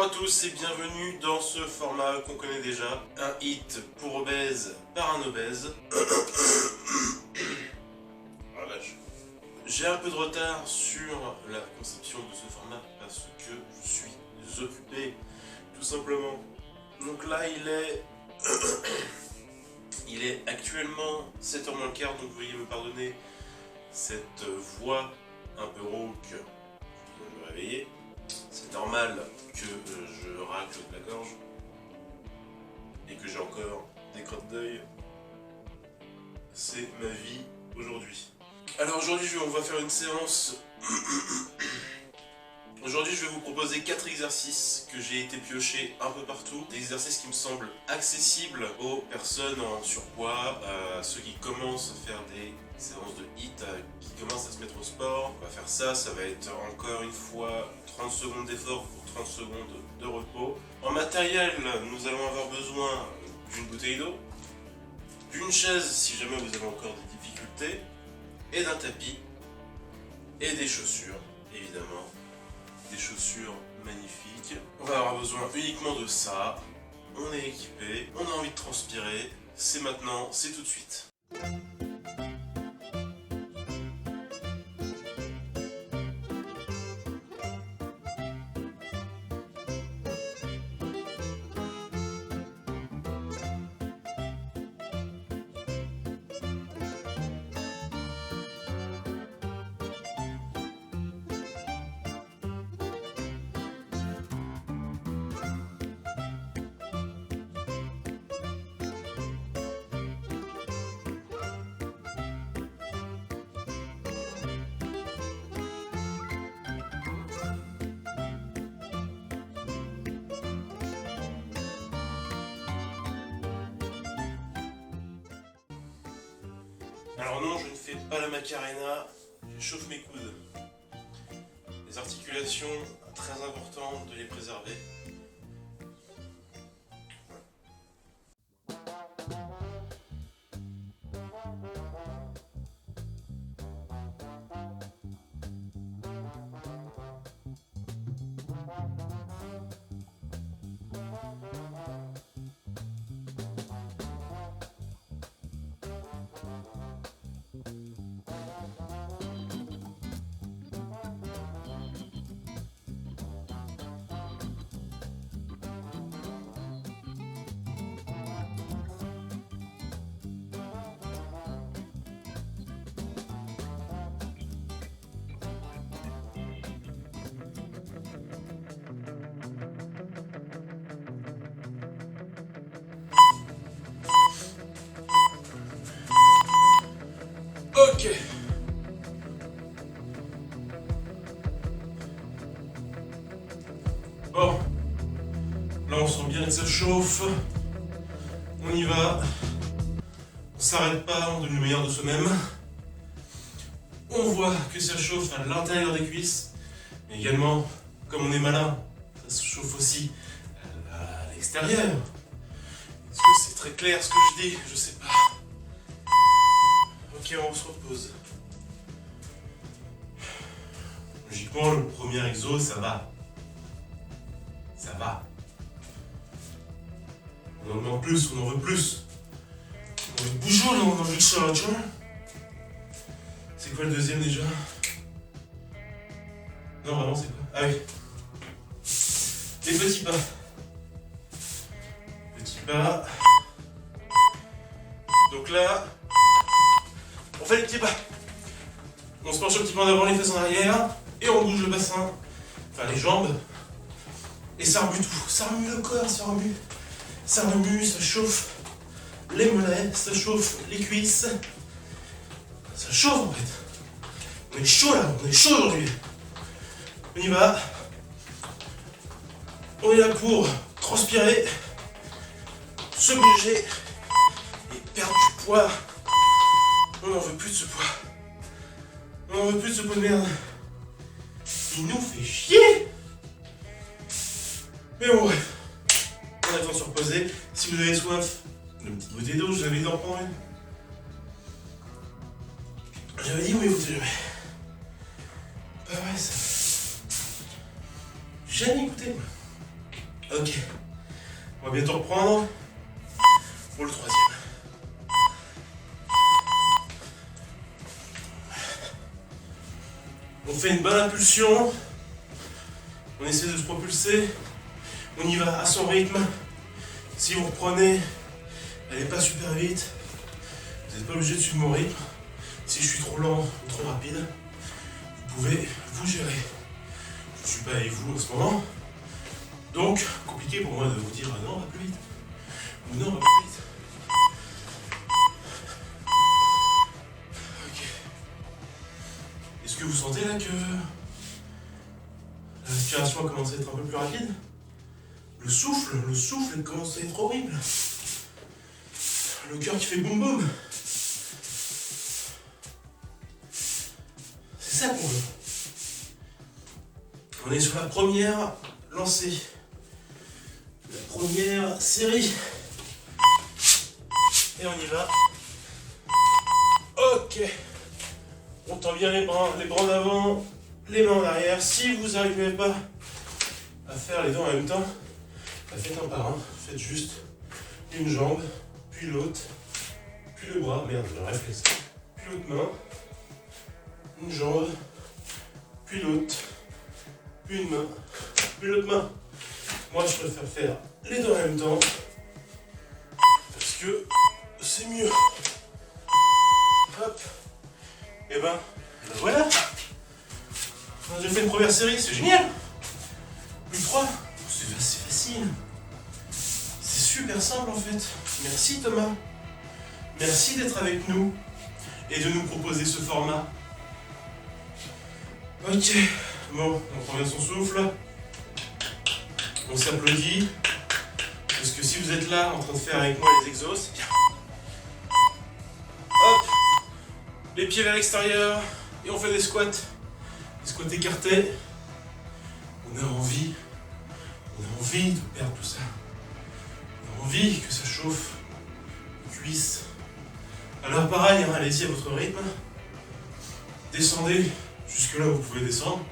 Bonjour à tous et bienvenue dans ce format qu'on connaît déjà. Un hit pour obèse par un obèse. Ah, vache. J'ai un peu de retard sur la conception de ce format parce que je suis occupé, tout simplement. Donc là il est actuellement 7h moins le quart, donc veuillez me pardonner cette voix un peu rauque qui vient de me réveiller. C'est normal que je racle de la gorge et que j'ai encore des crottes d'œil. C'est ma vie aujourd'hui. Alors aujourd'hui on va faire une séance. Aujourd'hui je vais vous proposer 4 exercices que j'ai été piocher un peu partout. Des exercices qui me semblent accessibles aux personnes en surpoids, à ceux qui commencent à faire des séances de HIIT, qui commencent à se mettre au sport. On va faire ça, ça va être encore une fois 30 secondes d'effort pour 30 secondes de repos. En matériel, nous allons avoir besoin d'une bouteille d'eau, d'une chaise si jamais vous avez encore des difficultés, et d'un tapis, et des chaussures, évidemment. Des chaussures magnifiques. On va avoir besoin uniquement de ça. On est équipé, on a envie de transpirer. C'est maintenant, c'est tout de suite. Alors non, je ne fais pas la Macarena, je chauffe mes coudes. Les articulations, très important de les préserver. Ok. Bon. Là on sent bien que ça chauffe. On y va. On s'arrête pas, on donne le meilleur de soi-même. On voit que ça chauffe à l'intérieur des cuisses. Mais également, comme on est malin, ça se chauffe aussi à l'extérieur. Est-ce que c'est très clair ce que je dis? Je sais pas. Ok, on se repose. Logiquement, le premier exo, ça va. Ça va. On en demande plus, on en veut plus. On a envie de bouger, on a envie de charge. C'est quoi le deuxième déjà? Non, vraiment, c'est quoi? Ah oui. Les petits pas. Petits pas. Donc là, on fait les petits pas. On se penche un petit peu en avant, les fesses en arrière. Et on bouge le bassin. Enfin, les jambes. Et ça remue tout. Ça remue le corps, ça remue. Ça remue, ça chauffe les mollets, ça chauffe les cuisses. Ça chauffe en fait. On est chaud là, on est chaud aujourd'hui. On y va. On est là pour transpirer, se bouger et perdre du poids. On n'en veut plus de ce poids. On n'en veut plus de ce poids de merde. Il nous fait chier. Mais bon bref. On a le temps de se reposer. Si vous avez soif, une petite bouteille d'eau, je vous avais dit d'en prendre une. J'avais dit oui, vous savez jamais. Pas vrai ça. Jamais écouté. Ok, on va bientôt reprendre pour le troisième. On fait une bonne impulsion, on essaie de se propulser, on y va à son rythme. Si vous reprenez, allez pas super vite, vous n'êtes pas obligé de suivre mon rythme. Si je suis trop lent ou trop rapide, vous pouvez vous gérer. Je ne suis pas avec vous en ce moment, donc compliqué pour moi de vous dire non, on va plus vite, ou non, on va plus vite. Ok. Est-ce que vous sentez là que la respiration a commencé à être un peu plus rapide? Le souffle commence à être horrible. Le cœur qui fait boum boum. C'est ça qu'on veut. On est sur la première lancée. La première série. Et on y va. Ok. On tend bien les bras en avant, les mains en arrière. Si vous n'arrivez pas à faire les deux en même temps, faites un par un. Faites juste une jambe, puis l'autre, puis le bras. Merde, le réflexe. Puis l'autre main. Une jambe, puis l'autre, puis une main, puis l'autre main. Moi, je préfère faire les deux en même temps parce que c'est mieux. Hop. Et ben voilà. On a déjà fait une première série, c'est génial. Plus 3, c'est facile. C'est super simple en fait. Merci Thomas. Merci d'être avec nous et de nous proposer ce format. Ok, bon, on prend bien son souffle. On s'applaudit. Parce que si vous êtes là en train de faire avec moi les exos, c'est bien. Hop, les pieds vers l'extérieur et on fait des squats. Des squats écartés. On a envie de perdre tout ça. On a envie que ça chauffe les cuisses. Alors pareil, hein, allez-y à votre rythme. Descendez. Jusque là, vous pouvez descendre.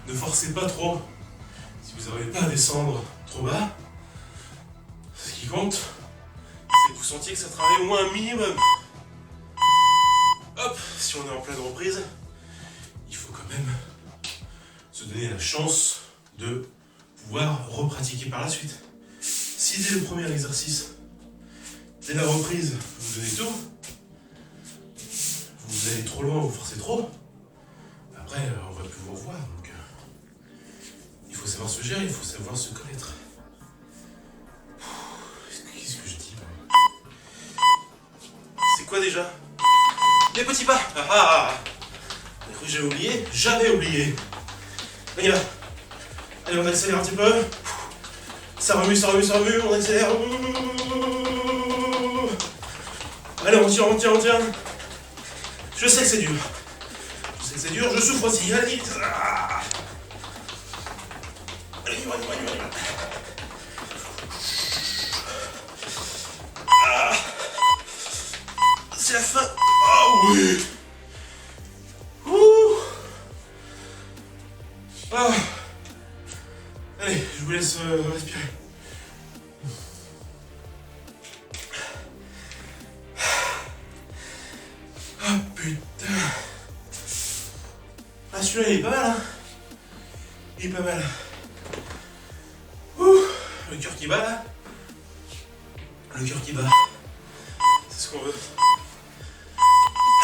Ne forcez pas trop. Si vous n'arrivez pas à descendre trop bas, ce qui compte, c'est que vous sentiez que ça travaille au moins un minimum. Hop, si on est en pleine reprise, il faut quand même se donner la chance de pouvoir repratiquer par la suite. Si dès le premier exercice, dès la reprise, vous donnez tout, vous allez trop loin, vous forcez trop, après, on va plus vous revoir, donc il faut savoir se gérer, il faut savoir se connaître. Qu'est-ce que je dis, moi? C'est quoi déjà? Les petits pas. J'ai cru que j'avais oublié? J'avais oublié. On y va. Allez, on accélère un petit peu. Ça remue, on accélère. Allez, on tient. Je sais que c'est dur. C'est dur, je souffre aussi. Allez, allez, on y va. C'est la fin. Oh oui. Allez, je vous laisse respirer. Oh putain. Ah, celui-là, il est pas mal, hein. Il est pas mal. Le cœur qui bat, là. Le cœur qui bat. C'est ce qu'on veut.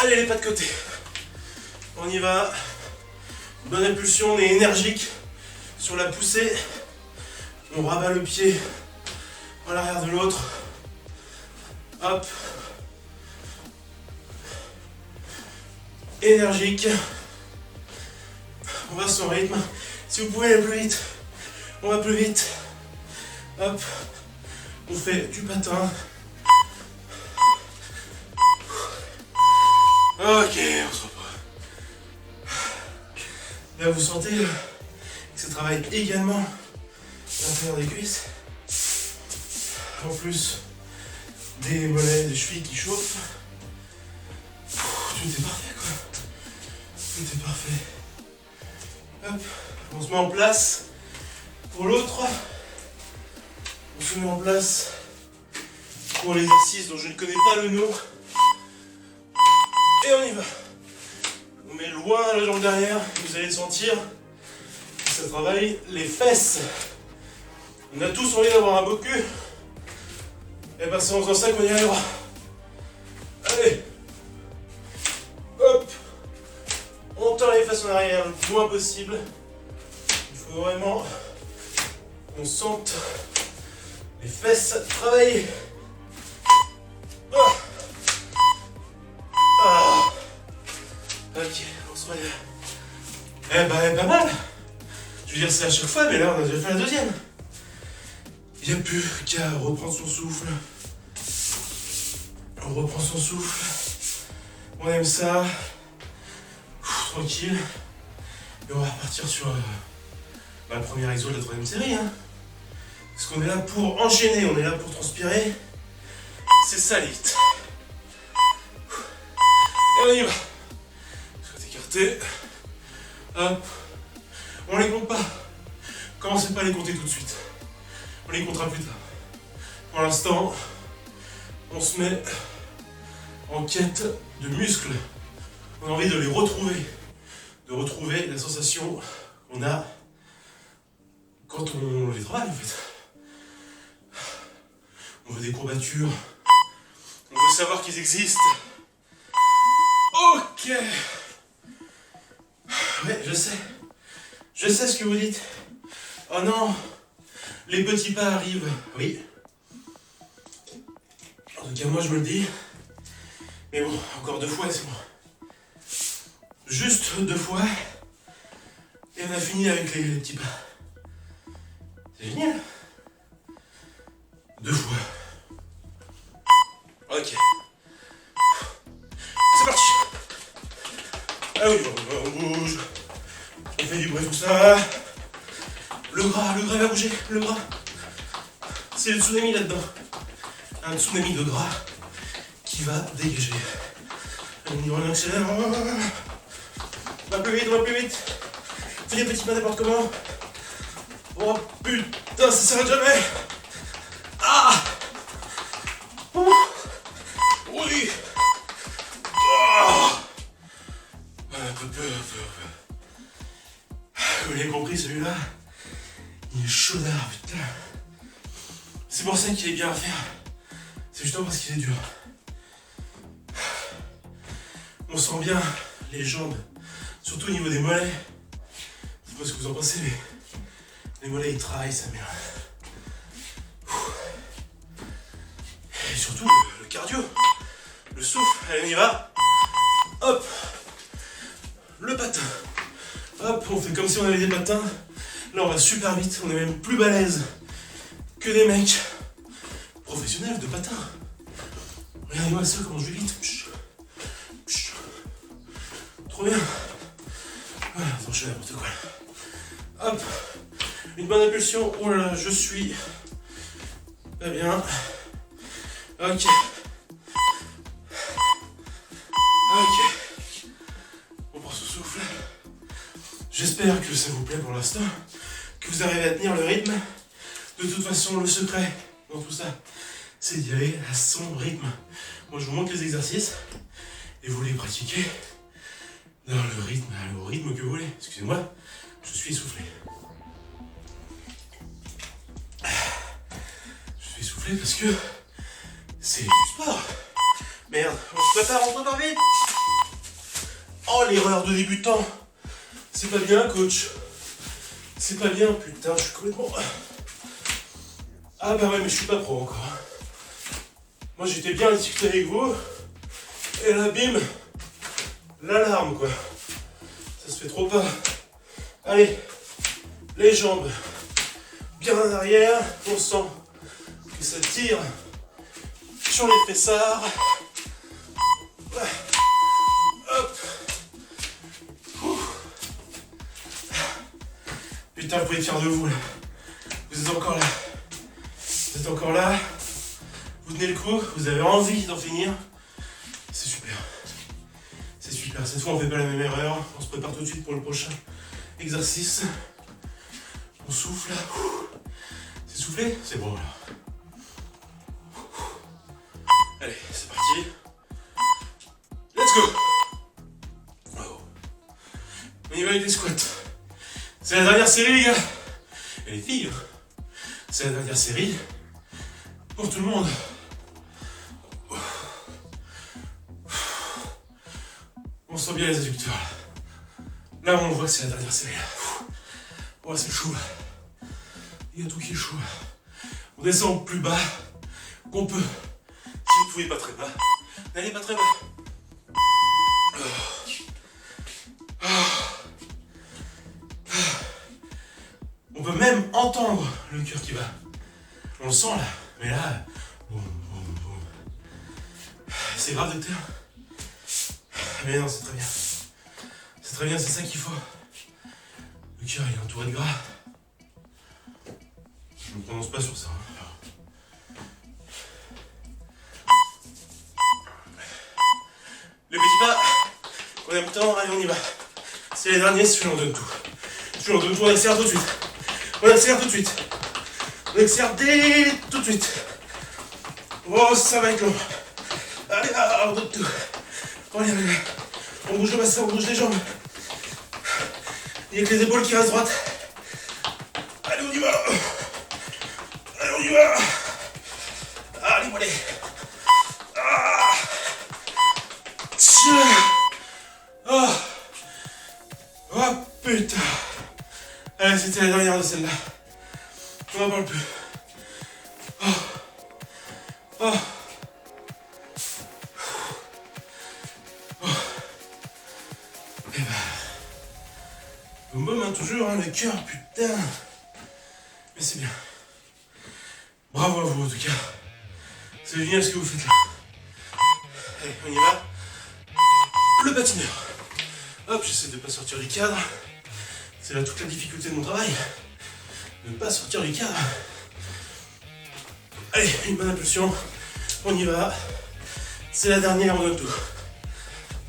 Allez, les pas de côté. On y va. Bonne impulsion, on est énergique sur la poussée. On rabat le pied en l'arrière de l'autre. Hop. Énergique. On va à son rythme. Si vous pouvez aller plus vite, on va plus vite. Hop. On fait du patin. Ok, on se repose. Là, vous sentez que ça travaille également l'intérieur des cuisses. En plus des mollets, des chevilles qui chauffent. Tout est parfait, quoi. Tout est parfait. Hop, on se met en place pour l'autre. tout met en place pour l'exercice dont je ne connais pas le nom. Et on y va. On met loin la jambe derrière, vous allez sentir que ça travaille les fesses. On a tous envie d'avoir un beau cul. Et ben c'est en faisant ça qu'on y arrivera. Allez. Hop. On tend les fesses en arrière le plus loin possible. Il faut vraiment qu'on sente les fesses travailler. Ok, on se relève. Eh ben, pas mal. Je veux dire, c'est à chaque fois, mais là, on a déjà fait la deuxième. Il n'y a plus qu'à reprendre son souffle. On reprend son souffle. On aime ça. Tranquille. Et on va repartir sur la première exo de la troisième série. Hein. Parce qu'on est là pour enchaîner, on est là pour transpirer. C'est ça, les hits. Et on y va. Écarté. Hop. On les compte pas. Commencez pas à les compter tout de suite. On les comptera plus tard. Pour l'instant, on se met en quête de muscles. On a envie de les retrouver. De retrouver la sensation qu'on a quand on les travaille en fait. On veut des courbatures. On veut savoir qu'ils existent. Ok. Ouais, je sais. Je sais ce que vous dites. Oh non, les petits pas arrivent. Oui. En tout cas, moi je me le dis. Mais bon, encore 2 fois, c'est bon. Juste 2 fois. Et on a fini avec les petits pas. C'est génial. 2 fois. Ok. C'est parti. Ah oui, on bouge. On fait du bruit tout ça. Le gras va bouger, le gras. C'est le tsunami là-dedans. Un tsunami de gras qui va dégager. On accélère. On va plus vite. Fais des petits pas n'importe comment. Oh putain, ça s'arrête jamais. Ah. Oui. Un peu. Vous l'avez compris, celui-là, il est chaudard, putain. C'est pour ça qu'il est bien à faire. C'est justement parce qu'il est dur. On sent bien les jambes, surtout au niveau des mollets. Je sais pas ce que vous en pensez, mais les mollets ils travaillent sa mère. Et surtout le cardio, le souffle. Allez, on y va. Hop, le patin. Hop, on fait comme si on avait des patins. Là, on va super vite. On est même plus balèze que des mecs professionnels de patin. Regardez-moi ça, comment je vais vite. Trop bien. Voilà, attends, je fais n'importe quoi. Hop, une bonne impulsion. Oh là là, je suis pas bien. Ok. On prend ce souffle. J'espère que ça vous plaît pour l'instant, que vous arrivez à tenir le rythme. De toute façon, le secret dans tout ça, c'est d'y aller à son rythme. Moi, je vous montre les exercices et vous les pratiquez dans au rythme que vous voulez. Excusez-moi, je suis essoufflé. Je suis essoufflé parce que c'est du sport. Merde, on se prépare vite. Oh, l'erreur de débutant. C'est pas bien, coach. C'est pas bien, putain, je suis complètement... Ah bah ouais, mais je suis pas pro encore. Moi, j'étais bien discuté avec vous. Et là, bim, l'alarme, quoi. Ça se fait trop pas. Allez, les jambes bien en arrière. On sent que ça tire sur les fessards. Hop. Putain, vous pouvez être fiers de vous, là. Vous êtes encore là. Vous êtes encore là. Vous tenez le coup. Vous avez envie d'en finir. C'est super. C'est super. Cette fois, on fait pas la même erreur. On se prépare tout de suite pour le prochain exercice. On souffle. C'est soufflé? C'est bon, là. On y va avec les squats. C'est la dernière série, les gars. Et les filles, c'est la dernière série pour tout le monde. On sent bien les adducteurs. Là, on voit que c'est la dernière série. Oh, c'est chaud. Il y a tout qui est chaud. On descend plus bas qu'on peut. Si vous pouvez pas très bas, n'allez pas très bas. On peut même entendre le cœur qui bat. On le sent là. Mais là, boum, boum, boum. C'est grave, docteur. Mais non, c'est très bien. C'est très bien, c'est ça qu'il faut. Le cœur est entouré de gras. Je ne me prononce pas sur ça. Le petit pas qu'on aime tant, allez, on y va. C'est les derniers, si on donne tout. Si on donne tout, on accélère tout de suite. On accélère tout de suite. On accélère dès tout de suite. Oh, ça va être long. Allez, on donne tout. Allez, allez, allez. On bouge le bassin, on bouge les jambes. Il y a que les épaules qui restent droites. Allez, on y va. Allez, on y va. Allez, allez. Ah. Oh. Oh putain. Allez, c'était la dernière de celle-là. On n'en parle plus. Oh. Oh. Oh. Et bah. Boum boum, hein, toujours, hein, le cœur, putain. Mais c'est bien. Bravo à vous en tout cas. C'est génial ce que vous faites là. Allez, on y va. Le patineur. Hop, j'essaie de ne pas sortir du cadre. C'est là toute la difficulté de mon travail. De ne pas sortir du cadre. Allez, une bonne impulsion. On y va. C'est la dernière, on donne tout.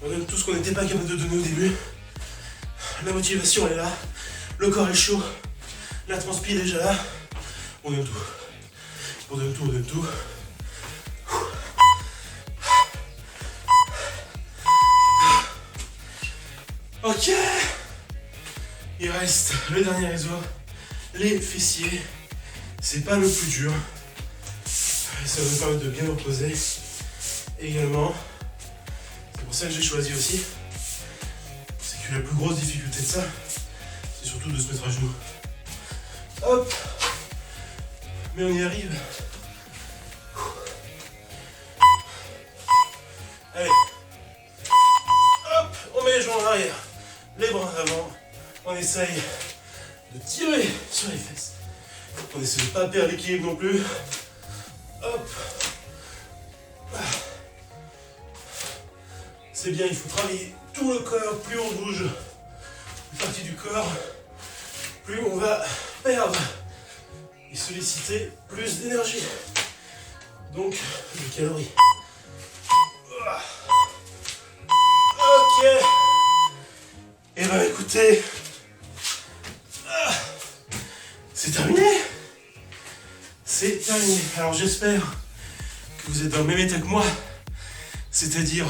On donne tout ce qu'on n'était pas capable de donner au début. La motivation elle est là. Le corps est chaud. La transpi est déjà là. On donne tout. On donne tout, on donne tout. Ok. Il reste le dernier exo. Les fessiers. C'est pas le plus dur. Ça va me permettre de bien me reposer. Également. C'est pour ça que j'ai choisi aussi. C'est que la plus grosse difficulté de ça, c'est surtout de se mettre à genoux. Hop. Mais on y arrive. Allez. Hop, on met les jambes en arrière. Les bras en avant. On essaye de tirer sur les fesses. On essaie de ne pas perdre l'équilibre non plus. Hop. C'est bien, il faut travailler tout le corps. Plus on bouge une partie du corps, plus on va perdre et solliciter plus d'énergie. Donc, de calories. Ok. Et ben écoutez, c'est terminé. C'est terminé. Alors j'espère que vous êtes dans le même état que moi, c'est-à-dire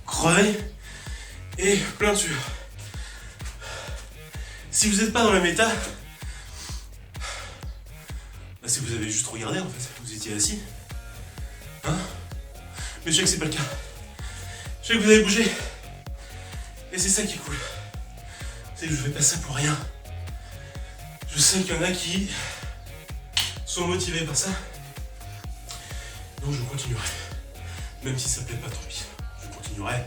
crevé et plein de sueur. Si vous n'êtes pas dans le même état, bah c'est que vous avez juste regardé en fait, vous étiez assis. Hein? Mais je sais que c'est pas le cas. Je sais que vous avez bougé. Et c'est ça qui est cool. C'est que je fais pas ça pour rien. Je sais qu'il y en a qui sont motivés par ça. Donc je continuerai. Même si ça plaît pas, tant pis. Je continuerai.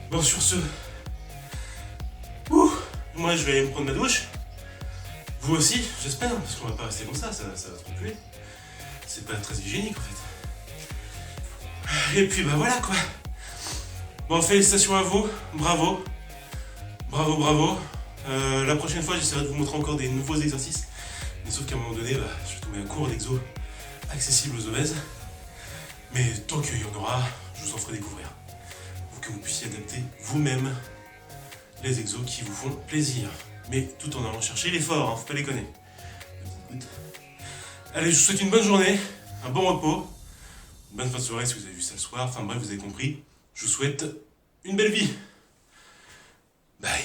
Bon, sur ce, moi je vais aller me prendre ma douche. Vous aussi, j'espère, parce qu'on va pas rester comme ça va trop puer. C'est pas très hygiénique en fait. Et puis bah voilà quoi. Bon, félicitations à vous, bravo. Bravo, bravo. La prochaine fois, j'essaierai de vous montrer encore des nouveaux exercices. Mais sauf qu'à un moment donné, bah, je vais tomber un cours d'exo accessible aux obèses. Mais tant qu'il y en aura, je vous en ferai découvrir. Pour que vous puissiez adapter vous-même les exos qui vous font plaisir. Mais tout en allant chercher l'effort, hein, faut pas déconner. Allez, je vous souhaite une bonne journée, un bon repos, une bonne fin de soirée si vous avez vu ça le soir. Enfin bref, vous avez compris. Je vous souhaite une belle vie. Bye.